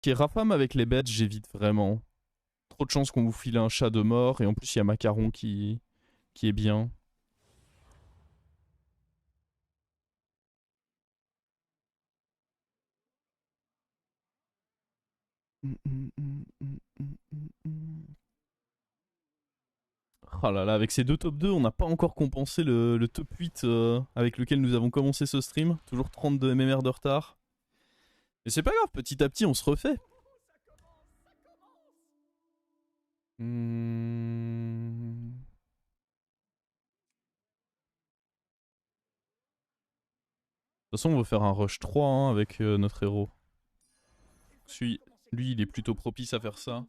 Ok, Rafam avec les bêtes, j'évite vraiment. Trop de chances qu'on vous file un chat de mort. Et en plus, il y a Macaron qui est bien. Oh là là, avec ces deux top 2, on n'a pas encore compensé le top 8 avec lequel nous avons commencé ce stream. Toujours 32 MMR de retard. Mais c'est pas grave, petit à petit, on se refait. Hmm. De toute façon, on va faire un rush 3 hein, avec notre héros. Lui, il est plutôt propice à faire ça.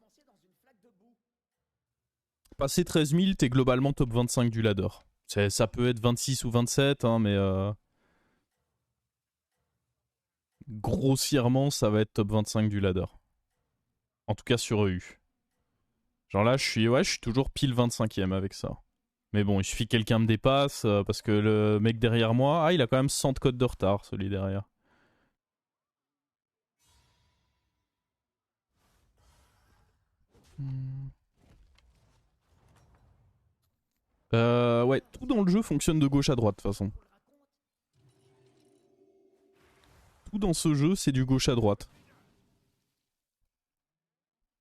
Passer 13 000, t'es globalement top 25 du ladder. Ça peut être 26 ou 27, hein, mais grossièrement, ça va être top 25 du ladder. En tout cas sur EU. Genre là, je suis toujours pile 25ème avec ça. Mais bon, il suffit que quelqu'un me dépasse, parce que le mec derrière moi, il a quand même 100 de code de retard, celui derrière. Hmm. Ouais, tout dans le jeu fonctionne de gauche à droite, de toute façon. Tout dans ce jeu, c'est du gauche à droite.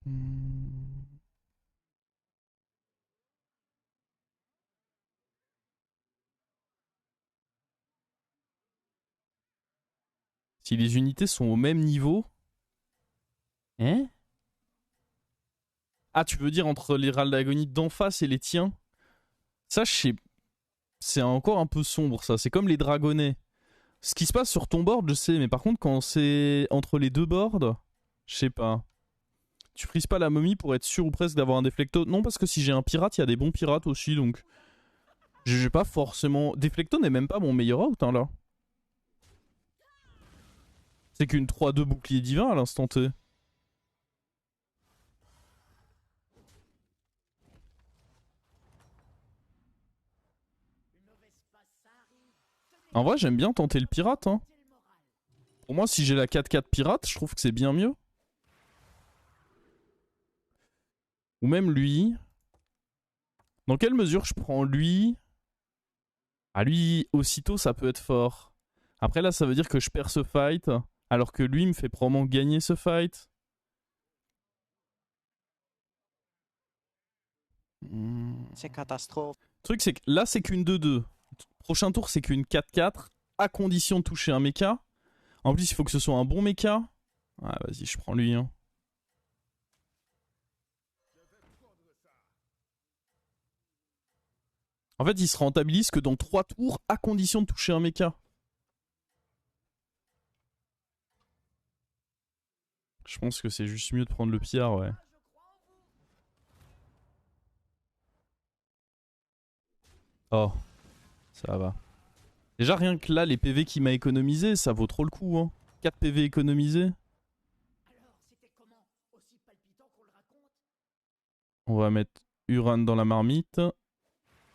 Hmm. Si les unités sont au même niveau... Hein? Ah, tu veux dire entre les râles d'agonie d'en face et les tiens? Ça, je sais... C'est encore un peu sombre, ça. C'est comme les dragonnets. Ce qui se passe sur ton board, je sais, mais par contre, quand c'est entre les deux boards, je sais pas. Tu frises pas la momie pour être sûr ou presque d'avoir un déflecto. Non, parce que si j'ai un pirate, il y a des bons pirates aussi, donc... J'ai pas forcément... Déflecto n'est même pas mon meilleur out, hein, là. C'est qu'une 3-2 bouclier divin à l'instant T. En vrai, j'aime bien tenter le pirate, hein. Pour moi, si j'ai la 4-4 pirate, je trouve que c'est bien mieux. Ou même lui. Dans quelle mesure je prends lui? Ah, lui, aussitôt, ça peut être fort. Après, là, ça veut dire que je perds ce fight, alors que lui me fait probablement gagner ce fight. C'est catastrophe. Le truc, c'est que là, c'est qu'une 2-2. Prochain tour, c'est qu'une 4-4, à condition de toucher un mecha. En plus, il faut que ce soit un bon mecha. Ah, vas-y, je prends lui. Hein. En fait, il se rentabilise que dans 3 tours, à condition de toucher un mecha. Je pense que c'est juste mieux de prendre le pillard, ouais. Oh, ça va. Déjà, rien que là, les PV qu'il m'a économisé, ça vaut trop le coup. Hein. 4 PV économisés. On va mettre Uran dans la marmite.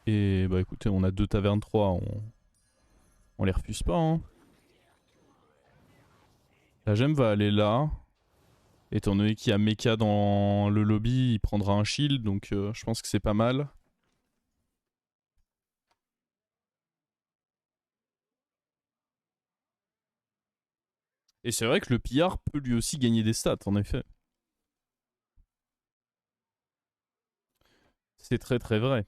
Et bah écoutez, on a 2 tavernes 3. On les refuse pas. Hein. La gemme va aller là. Étant donné qu'il y a Mecha dans le lobby, il prendra un shield. Donc je pense que c'est pas mal. Et c'est vrai que le pillard peut lui aussi gagner des stats, en effet. C'est très très vrai.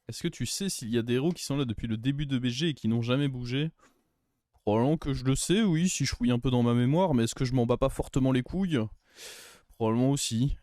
Est-ce que tu sais s'il y a des héros qui sont là depuis le début de BG et qui n'ont jamais bougé? Probablement que je le sais, oui, si je fouille un peu dans ma mémoire, mais est-ce que je m'en bats pas fortement les couilles? Probablement aussi.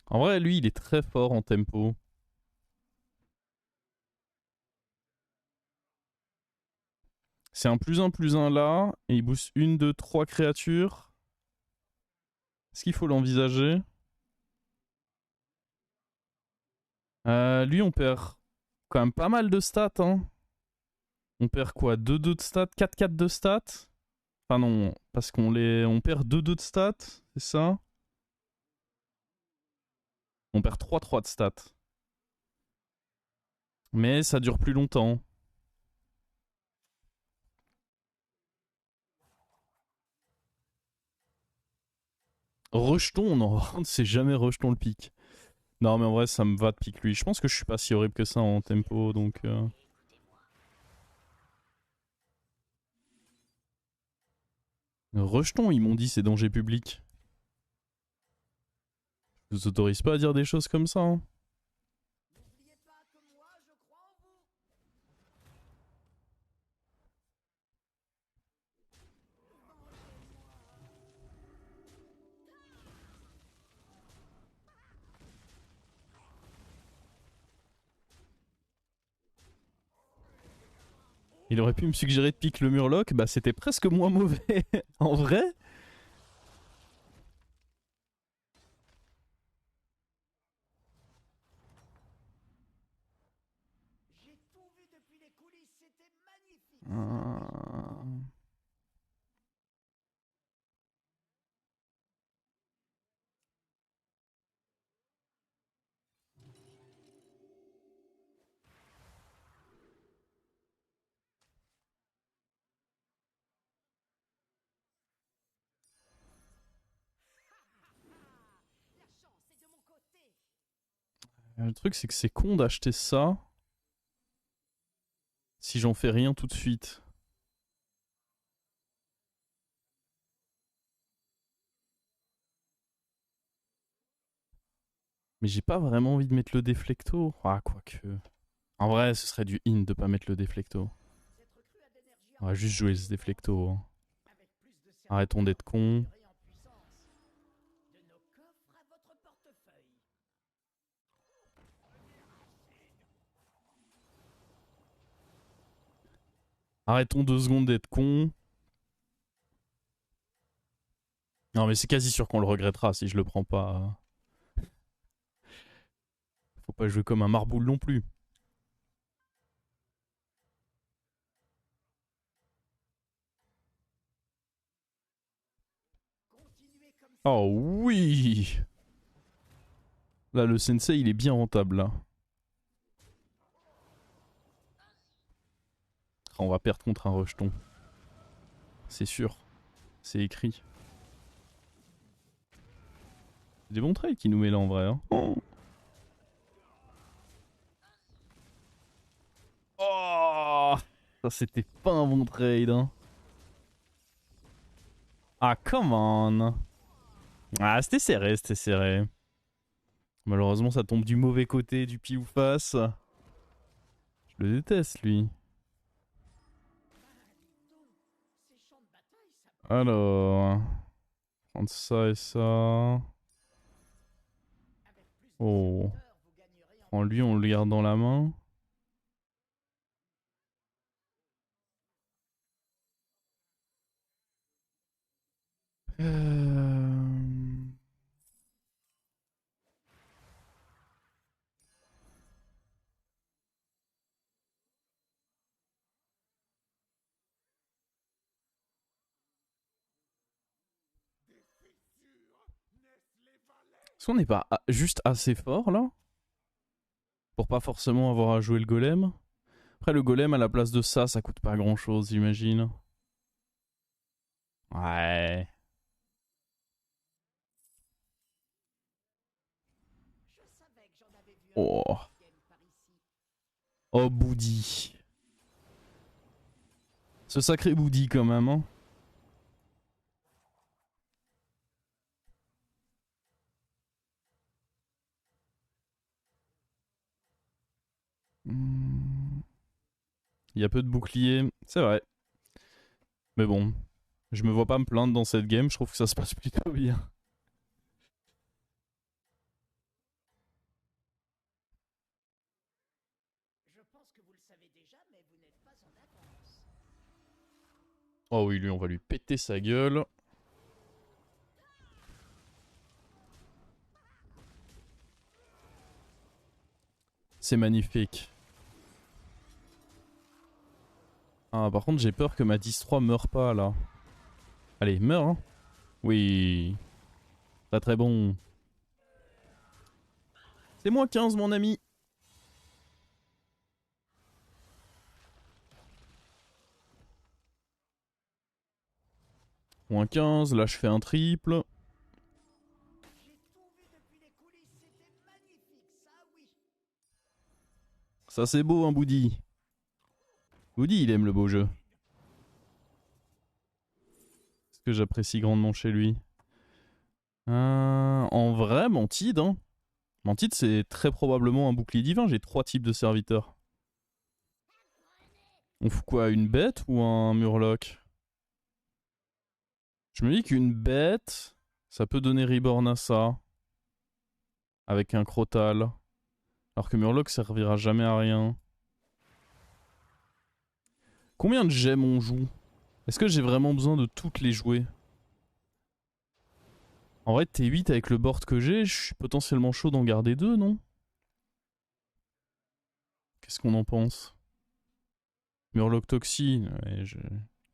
En vrai, lui, il est très fort en tempo. C'est un plus un là, et il booste une, deux, trois créatures. Est-ce qu'il faut l'envisager? Lui, on perd quand même pas mal de stats. Hein. On perd quoi? 2-2 de stats? 4-4 de stats? Enfin non, parce on perd 2-2 de stats, c'est ça? On perd 3-3 de stats. Mais ça dure plus longtemps. Rejetons, non, c'est jamais rejetons le pic. Non, mais en vrai, ça me va de pique lui. Je pense que je suis pas si horrible que ça en tempo, donc... Rejetons, ils m'ont dit, c'est danger public. Je vous autorise pas à dire des choses comme ça. Hein. Il aurait pu me suggérer de pique le murloc, bah c'était presque moins mauvais. En vrai. Le truc, c'est que c'est con d'acheter ça si j'en fais rien tout de suite. Mais j'ai pas vraiment envie de mettre le déflecto. Ah, quoique. En vrai, ce serait du in de pas mettre le déflecto. On va juste jouer ce déflecto. Hein. Arrêtons d'être cons. Arrêtons 2 secondes d'être cons. Non, mais c'est quasi sûr qu'on le regrettera si je le prends pas. Faut pas jouer comme un marboule non plus. Oh oui! Là, le sensei, il est bien rentable, là. On va perdre contre un rejeton. C'est sûr. C'est écrit. C'est des bons trades qui nous met là en vrai. Hein. Oh, ça c'était pas un bon trade. Hein. Ah, come on. Ah, c'était serré, c'était serré. Malheureusement, ça tombe du mauvais côté du pile ou face. Je le déteste, lui. Alors, prendre ça et ça. Oh. Prends lui, on le garde dans la main. Est-ce qu'on n'est pas juste assez fort là? Pour pas forcément avoir à jouer le golem? Après, le golem à la place de ça coûte pas grand chose, j'imagine. Ouais. Oh. Oh, Boudi. Ce sacré Boudi quand même, hein. Il y a peu de boucliers, c'est vrai. Mais bon, je me vois pas me plaindre dans cette game, je trouve que ça se passe plutôt bien. Oh oui, lui, on va lui péter sa gueule. C'est magnifique. Ah, par contre, j'ai peur que ma 10-3 meure pas, là. Allez, meurs, hein. Oui. Très très bon. C'est moins 15, mon ami. Moins 15, là je fais un triple. Ça c'est beau, hein, Boudi. Boudi, il aime le beau jeu. C'est ce que j'apprécie grandement chez lui. En vrai, Mantide, hein. Mantide, c'est très probablement un bouclier divin. J'ai 3 types de serviteurs. On fout quoi, une bête ou un murloc? Je me dis qu'une bête, ça peut donner Reborn à ça. Avec un Crotal. Alors que murloc servira jamais à rien. Combien de gemmes on joue? Est-ce que j'ai vraiment besoin de toutes les jouer? En vrai, T8 avec le board que j'ai, je suis potentiellement chaud d'en garder 2, non? Qu'est-ce qu'on en pense? Murloc Toxie, ouais,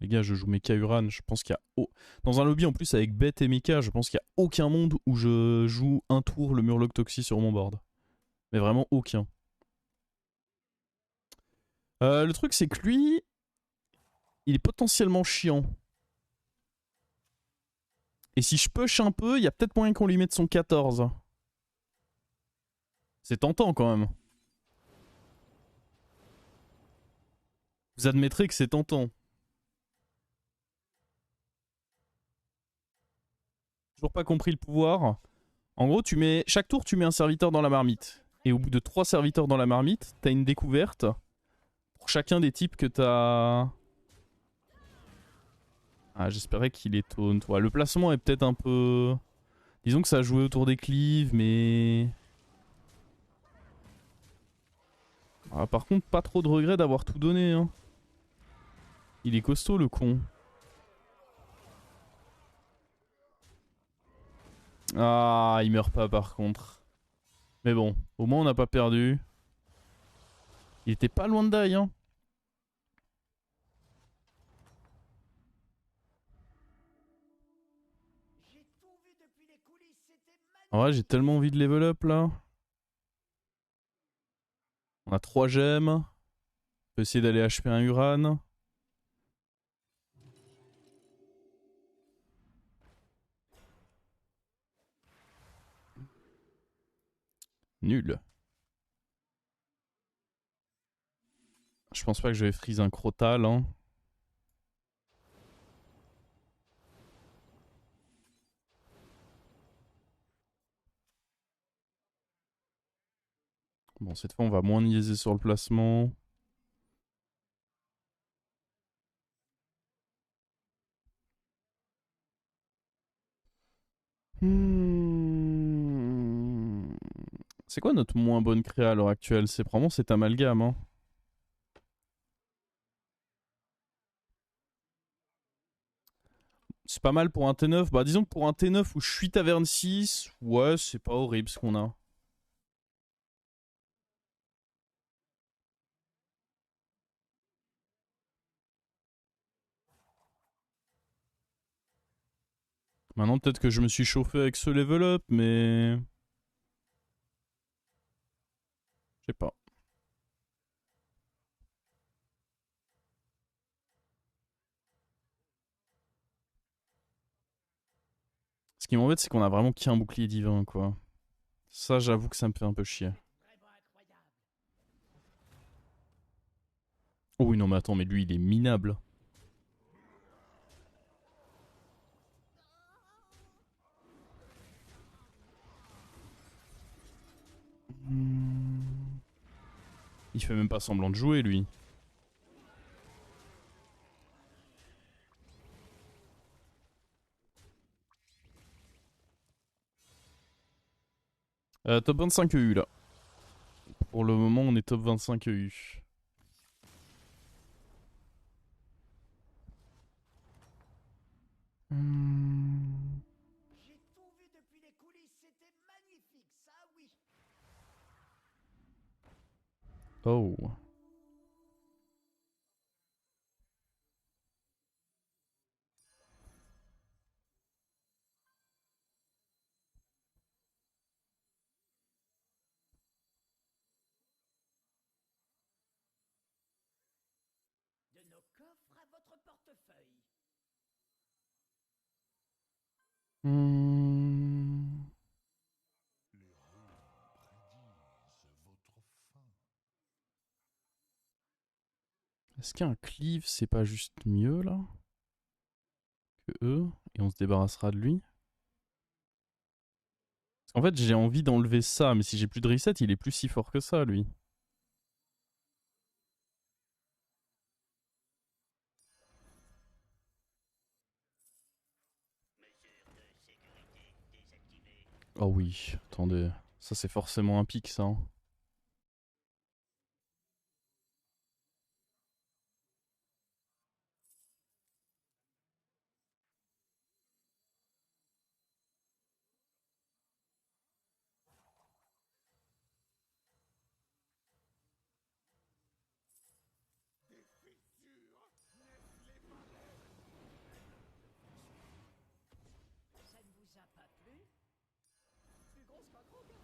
les gars, je joue Mecha Uran, je pense qu'il y a... Dans un lobby en plus avec Bête et Mecha, je pense qu'il n'y a aucun monde où je joue un tour le Murloc Toxie sur mon board. Mais vraiment aucun. Le truc c'est que lui, il est potentiellement chiant. Et si je push un peu, il y a peut-être moyen qu'on lui mette son 14. C'est tentant quand même. Vous admettrez que c'est tentant. Toujours pas compris le pouvoir. En gros, chaque tour, tu mets un serviteur dans la marmite. Et au bout de 3 serviteurs dans la marmite, t'as une découverte pour chacun des types que t'as... Ah, j'espérais qu'il est taunt. Ouais, le placement est peut-être un peu... Disons que ça a joué autour des cleaves, mais... Ah, par contre, pas trop de regrets d'avoir tout donné, hein. Il est costaud, le con. Ah, il meurt pas, par contre. Mais bon, au moins on n'a pas perdu. Il était pas loin de die, hein. En vrai, j'ai tellement envie de level up, là. On a 3 gemmes. On peut essayer d'aller HP un Uran. Nul. Je pense pas que je vais freeze un Crotal, hein. Bon, cette fois, on va moins niaiser sur le placement. C'est quoi notre moins bonne créa à l'heure actuelle? C'est probablement cet amalgame, hein. C'est pas mal pour un T9. Bah, disons que pour un T9 où je suis taverne 6, ouais, c'est pas horrible ce qu'on a. Maintenant, peut-être que je me suis chauffé avec ce level up, mais... Je sais pas. Ce qui m'embête, c'est qu'on a vraiment qu'un bouclier divin, quoi. Ça, j'avoue que ça me fait un peu chier. Oh oui, non, mais attends, mais lui, il est minable. Il fait même pas semblant de jouer, lui. Top 25 EU, là. Pour le moment, on est top 25 EU. Oh. De nos coffres à votre portefeuille. Est-ce qu'un cleave c'est pas juste mieux là que eux et on se débarrassera de lui? En fait j'ai envie d'enlever ça mais si j'ai plus de reset il est plus si fort que ça lui. Oh oui, attendez. Ça c'est forcément un pic ça. Hein. Ça ne vous a pas plu? Plus grosse qu'un croquin.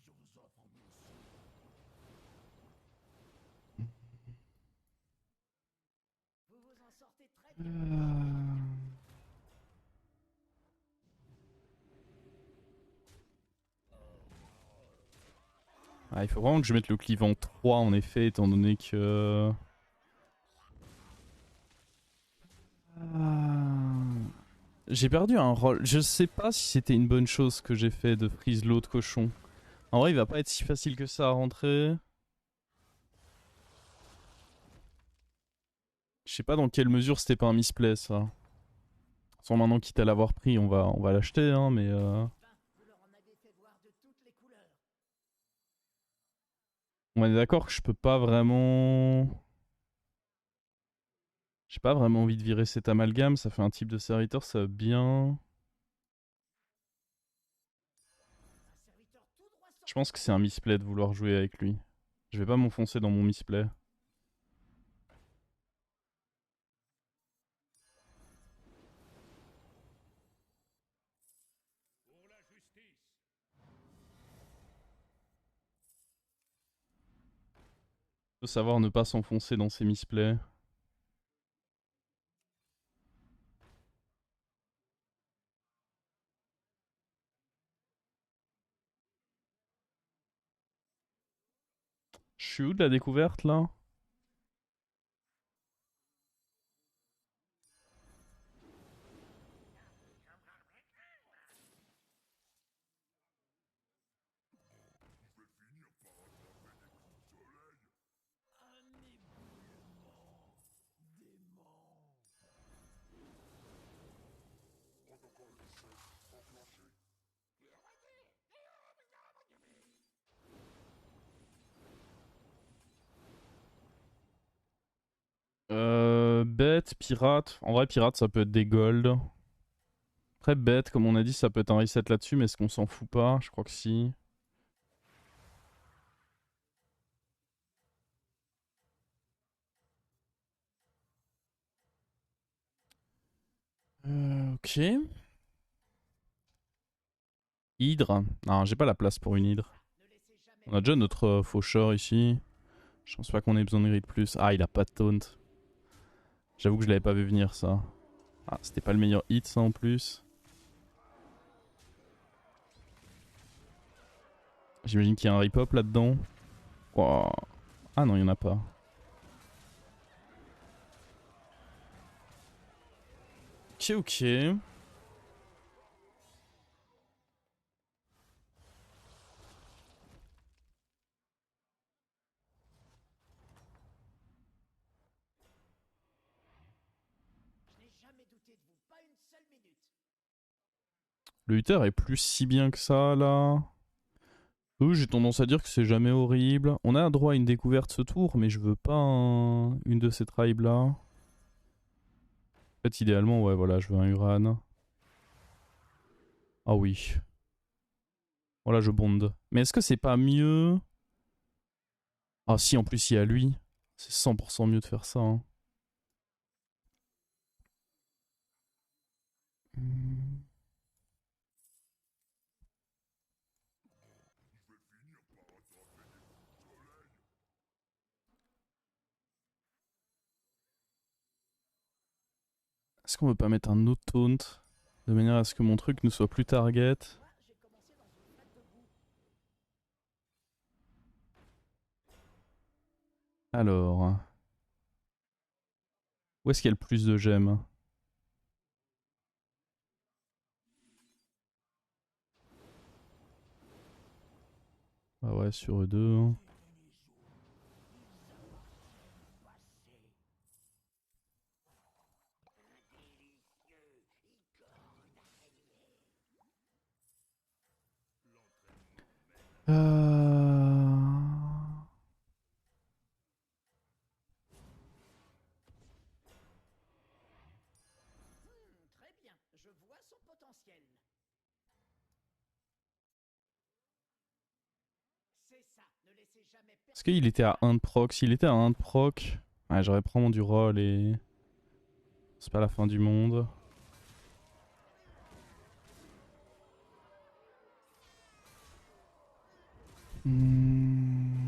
Je vous offre mon sang. Vous vous en sortez très bien. Ah, il faut vraiment que je mette le cleave en 3 en effet étant donné que... J'ai perdu un rôle. Je sais pas si c'était une bonne chose que j'ai fait de freeze l'autre cochon. En vrai, il va pas être si facile que ça à rentrer. Je sais pas dans quelle mesure c'était pas un misplay ça. Sans maintenant quitte à l'avoir pris, on va l'acheter hein, mais Vous leur en avez fait voir de toutes les couleurs. on est d'accord que je peux pas vraiment... J'ai pas vraiment envie de virer cet amalgame, ça fait un type de serviteur, ça va bien... Un serviteur tout droit Je sorti pense de que c'est un misplay de vouloir jouer avec lui. Je vais pas m'enfoncer dans mon misplay. pour la justice. Faut savoir ne pas s'enfoncer dans ses misplays. Je suis où de la découverte là? Bête, pirate. En vrai, pirate, ça peut être des gold. Après, bête, comme on a dit, ça peut être un reset là-dessus, mais est-ce qu'on s'en fout pas? Je crois que si. Ok. Hydre. Non, j'ai pas la place pour une hydre. On a déjà notre faucheur ici. Je pense pas qu'on ait besoin de grid plus. Ah, il a pas de taunt. J'avoue que je l'avais pas vu venir ça. Ah, c'était pas le meilleur hit ça en plus. J'imagine qu'il y a un rip-hop là-dedans. Wow. Ah non, il y en a pas. Ok, ok. Je n'ai jamais douté de vous, pas une seule minute. Le Hutter est plus si bien que ça là. Oui, j'ai tendance à dire que c'est jamais horrible. On a droit à une découverte ce tour, mais je veux pas une de ces tribes là. En fait, idéalement, ouais, voilà, je veux un Uran. Ah oui. Voilà, je bonde. Mais est-ce que c'est pas mieux Ah si, en plus il y a lui. C'est 100% mieux de faire ça. Hein. Hmm. Est-ce qu'on veut pas mettre un autre taunt de manière à ce que mon truc ne soit plus target? Alors, où est-ce qu'il y a le plus de gemmes? Bah ouais, sur eux deux. Hein. Très bien, je vois son potentiel. C'est ça, ne laissez jamais Est-ce qu'il était à 1 de proc? S'il était à 1 de proc, ouais, j'aurais pris mon du roll et c'est pas la fin du monde. Hmm.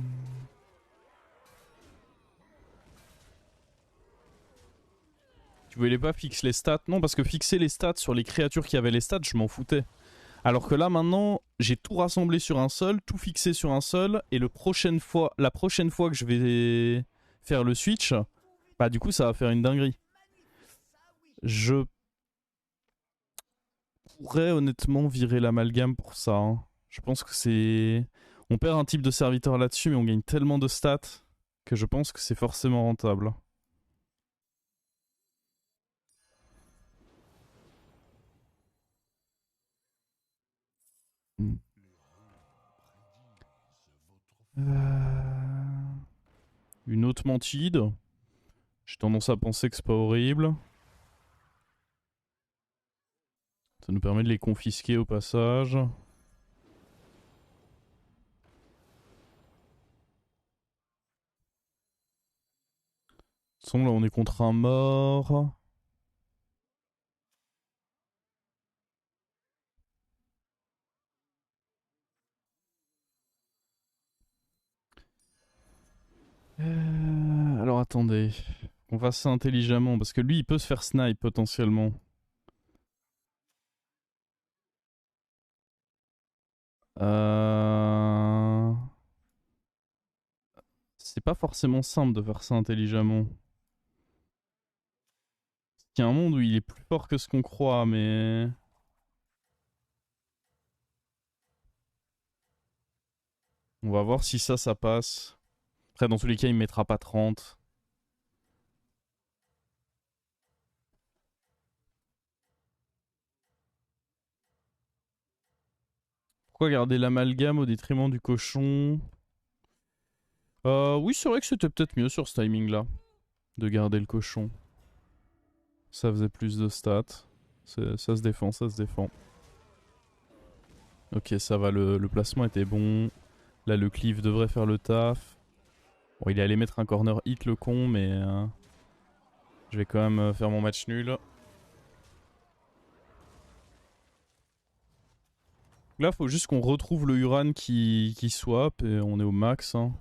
Tu voulais pas fixer les stats? Non, parce que fixer les stats sur les créatures qui avaient les stats, je m'en foutais. Alors que là, maintenant, j'ai tout rassemblé sur un seul, tout fixé sur un seul, et la prochaine fois que je vais faire le switch, bah du coup, ça va faire une dinguerie. Je pourrais honnêtement virer l'amalgame pour ça. Hein. Je pense que c'est... On perd un type de serviteur là-dessus, mais on gagne tellement de stats que je pense que c'est forcément rentable. Hmm. Une autre mantide. J'ai tendance à penser que c'est pas horrible. Ça nous permet de les confisquer au passage. De toute façon, là, on est contre un mort. Alors attendez. On fasse ça intelligemment, parce que lui, il peut se faire snipe potentiellement. Euh... C'est pas forcément simple de faire ça intelligemment. Il y a un monde où il est plus fort que ce qu'on croit, mais... On va voir si ça passe. Après, dans tous les cas, il mettra pas 30. Pourquoi garder l'amalgame au détriment du cochon? Oui, c'est vrai que c'était peut-être mieux sur ce timing-là. De garder le cochon. Ça faisait plus de stats. Ça se défend, ça se défend. Ok, ça va, le placement était bon. Là, le cleave devrait faire le taf. Bon, il est allé mettre un corner hit, le con, mais... je vais quand même faire mon match nul. Là, faut juste qu'on retrouve le Uran qui swap et on est au max. Hein.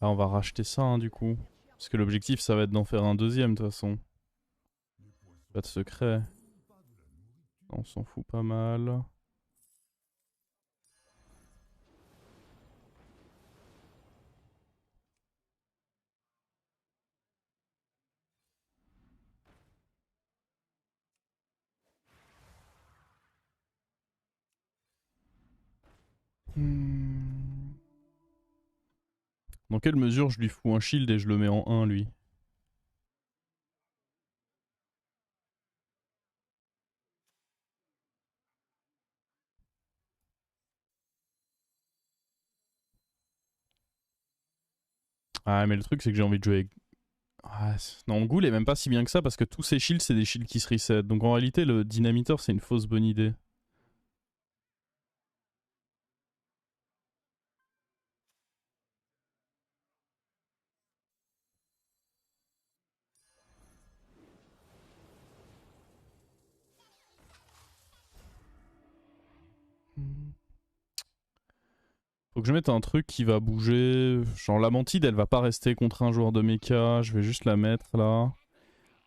Ah, on va racheter ça, hein, du coup. Parce que l'objectif, ça va être d'en faire un deuxième, de toute façon. Pas de secret. On s'en fout pas mal. Dans quelle mesure je lui fous un shield et je le mets en 1, lui? Ah, mais le truc, c'est que j'ai envie de jouer avec... Ah, non, Ghoul est même pas si bien que ça parce que tous ces shields, c'est des shields qui se reset. Donc en réalité, le dynamiteur, c'est une fausse bonne idée. Faut que je mette un truc qui va bouger. Genre la mantide, elle va pas rester contre un joueur de mecha. Je vais juste la mettre là.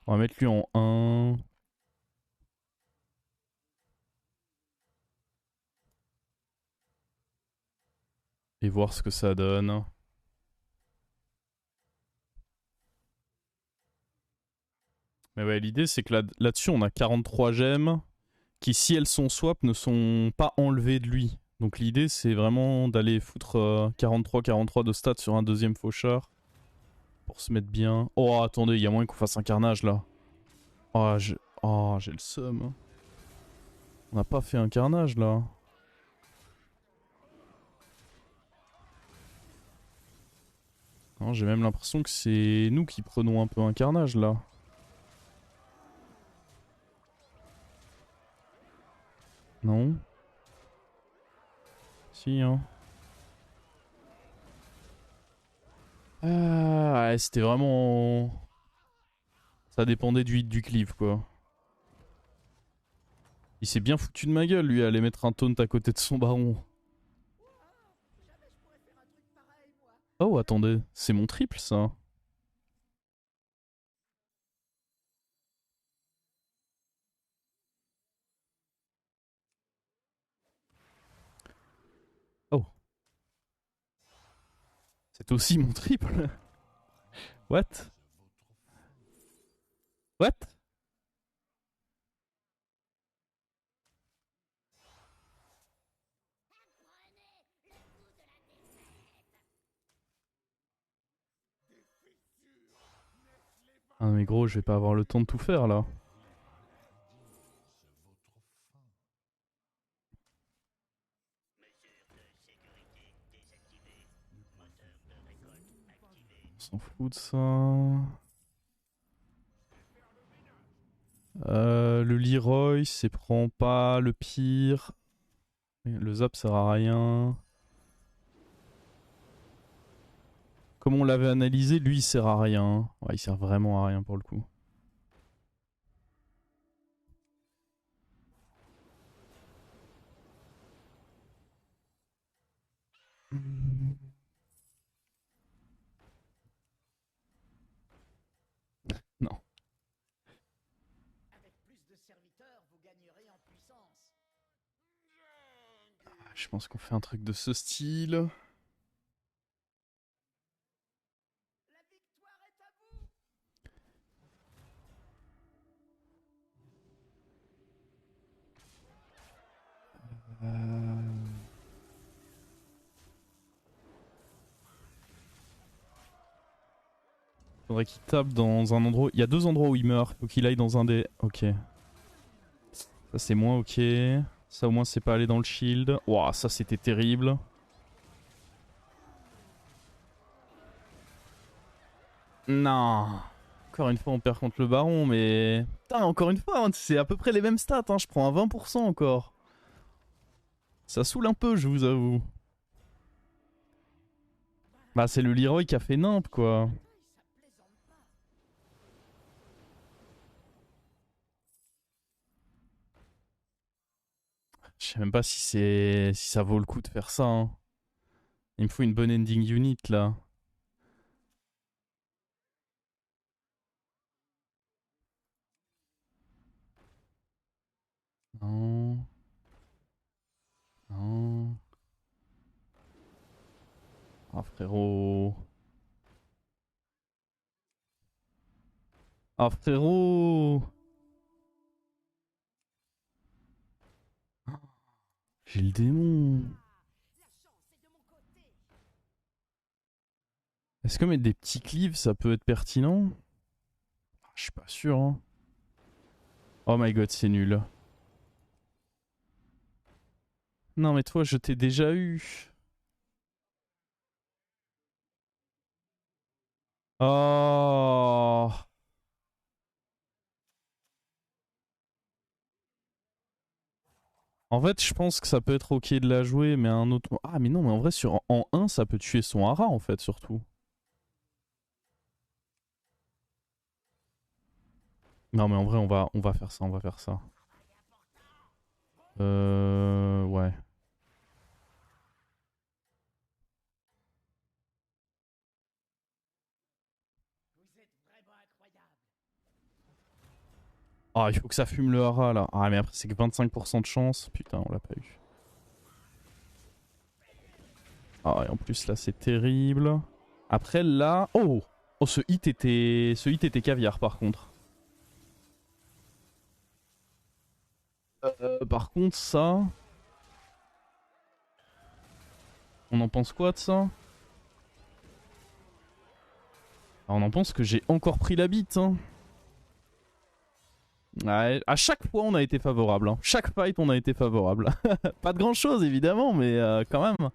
On va mettre lui en 1. Et voir ce que ça donne. Mais ouais, l'idée c'est que là-dessus on a 43 gemmes qui, si elles sont swap, ne sont pas enlevées de lui. Donc l'idée c'est vraiment d'aller foutre 43 de stats sur un deuxième faucheur. Pour se mettre bien. Oh attendez, il y a moyen qu'on fasse un carnage là. Oh j'ai le seum. On n'a pas fait un carnage là. Non, j'ai même l'impression que c'est nous qui prenons un peu un carnage là. Non? Si, hein. Ah, ouais, c'était vraiment... Ça dépendait du hit du cleave, quoi. Il s'est bien foutu de ma gueule, lui, à aller mettre un taunt à côté de son baron. Oh, attendez, c'est mon triple, ça. Oh. C'est aussi mon triple. What? What? Ah mais gros, je vais pas avoir le temps de tout faire, là. On s'en fout de ça. Le Leroy, c'est prend pas le pire. Le zap sert à rien. Comme on l'avait analysé, lui il sert à rien. Ouais, il sert vraiment à rien pour le coup. Non. Avec plus de serviteurs, vous gagnerez en puissance. Je pense qu'on fait un truc de ce style. La victoire est à vous. Faudrait qu'il tape dans un endroit. Il y a deux endroits où il meurt. Faut qu'il aille dans un des. Ok. Ça c'est moins ok. Ça au moins c'est pas aller dans le shield. Ouah, ça c'était terrible. Non. Encore une fois on perd contre le baron, mais... Putain, encore une fois, hein, c'est à peu près les mêmes stats. Hein. Je prends un 20% encore. Ça saoule un peu, je vous avoue. Bah c'est le Leroy qui a fait nimp, quoi. Je sais même pas si c'est si ça vaut le coup de faire ça. Hein. Il me faut une bonne ending unit là. Non. Non. Ah frérot. Ah frérot. J'ai le démon. La chance est de mon côté. Est-ce que mettre des petits cleaves ça peut être pertinent? Je suis pas sûr. Hein. Oh my god, c'est nul. Non mais toi je t'ai déjà eu. Oh. En fait, je pense que ça peut être ok de la jouer, mais un autre. Ah, mais non, mais en vrai, en 1, ça peut tuer son hara en fait, surtout. Non, mais en vrai, on va faire ça, on va faire ça. Ouais. Ah, il faut que ça fume le hara là. Ah, mais après, c'est que 25% de chance. Putain, on l'a pas eu. Ah, et en plus, là, c'est terrible. Après, là. Oh! Oh, ce hit était caviar par contre. Par contre, ça. On en pense quoi de ça? On en pense que j'ai encore pris la bite. Hein. Ouais, à chaque fois, on a été favorable. Hein. Chaque fight, on a été favorable. Pas de grand chose, évidemment, mais quand même.